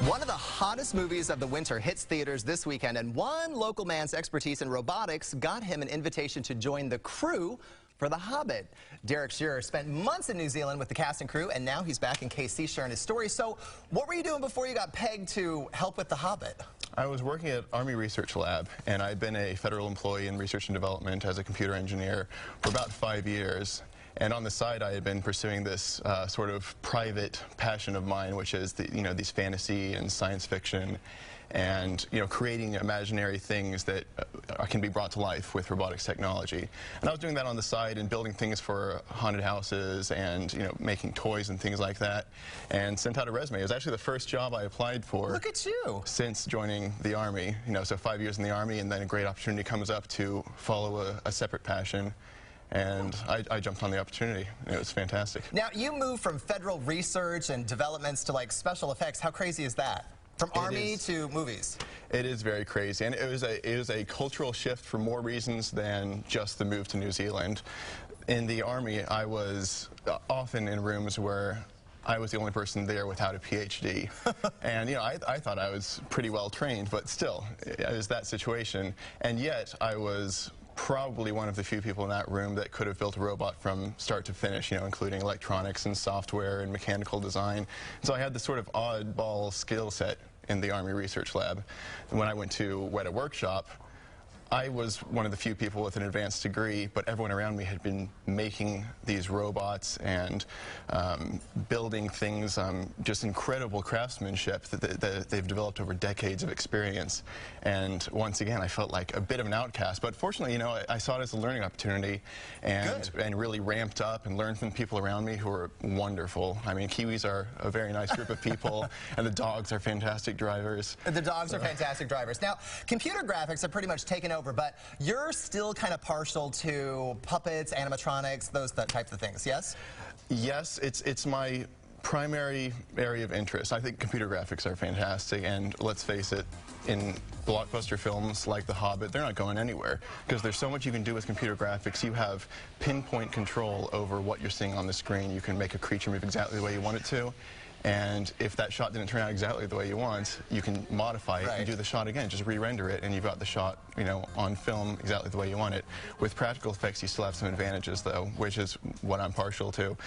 One of the hottest movies of the winter hits theaters this weekend, and one local man's expertise in robotics got him an invitation to join the crew for The Hobbit. Derek Scherer spent months in New Zealand with the cast and crew, and now he's back in KC sharing his story. So what were you doing before you got pegged to help with The Hobbit? I was working at Army Research Lab, and I'd been a federal employee in research and development as a computer engineer for about 5 years. And on the side, I had been pursuing this sort of private passion of mine, which is these fantasy and science fiction, and creating imaginary things that can be brought to life with robotics technology. And I was doing that on the side and building things for haunted houses and making toys and things like that. And sent out a resume. It was actually the first job I applied for. Look at you! Since joining the Army. So 5 years in the Army, and then a great opportunity comes up to follow a separate passion. And I jumped on the opportunity. It was fantastic. Now, you moved from federal research and developments to special effects. How crazy is that? From Army to movies. It is very crazy, and it was a cultural shift for more reasons than just the move to New Zealand. In the Army, I was often in rooms where I was the only person there without a PhD. And I thought I was pretty well trained, but still, it was that situation. And yet, I was probably one of the few people in that room that could have built a robot from start to finish, including electronics and software and mechanical design. So I had this sort of oddball skill set in the Army Research Lab. And when I went to Weta Workshop, I was one of the few people with an advanced degree, but everyone around me had been making these robots and building things, just incredible craftsmanship that they've developed over decades of experience. And once again, I felt like a bit of an outcast. But fortunately, I saw it as a learning opportunity and really ramped up and learned from people around me who were wonderful. I mean, Kiwis are a very nice group of people, and the dogs are fantastic drivers. The dogs are fantastic drivers. Now, computer graphics have pretty much taken over, but you're still kind of partial to puppets, animatronics, those types of things, yes? Yes, it's my primary area of interest. I think computer graphics are fantastic, and let's face it, in blockbuster films like The Hobbit, they're not going anywhere because there's so much you can do with computer graphics. You have pinpoint control over what you're seeing on the screen. You can make a creature move exactly the way you want it to. And if that shot didn't turn out exactly the way you want, you can modify it and do the shot again, just re-render it, and you've got the shot, on film exactly the way you want it. With practical effects, you still have some advantages, though, which is what I'm partial to.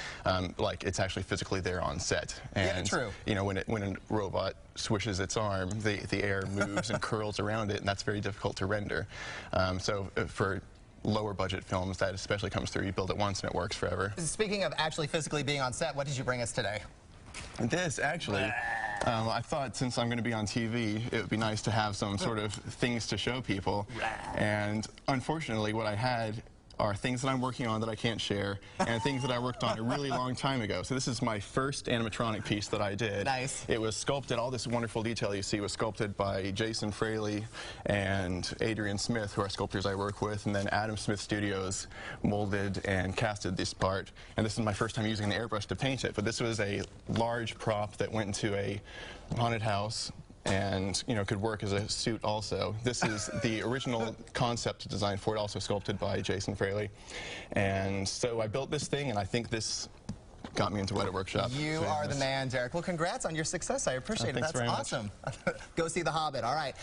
Like, it's actually physically there on set. And, true. When a robot swishes its arm, the air moves and curls around it, and that's very difficult to render. So for lower budget films, that especially comes through. You build it once and it works forever. Speaking of actually physically being on set, what did you bring us today? This, actually, I thought since I'm going to be on TV, it would be nice to have some sort of things to show people. And unfortunately, what I had are things that I'm working on that I can't share, and things that I worked on a really long time ago. So this is my first animatronic piece that I did. Nice. It was sculpted, all this wonderful detail you see was sculpted by Jason Fraley and Adrian Smith, who are sculptors I work with, and then Adam Smith Studios molded and casted this part. And this is my first time using an airbrush to paint it, but this was a large prop that went into a haunted house and could work as a suit also. This is the original concept design for it, also sculpted by Jason Fraley. And so I built this thing, and I think this got me into Weta Workshop. You are the man, Derek. Well, congrats on your success. I appreciate it. Thanks That's very awesome. Go see The Hobbit. All right.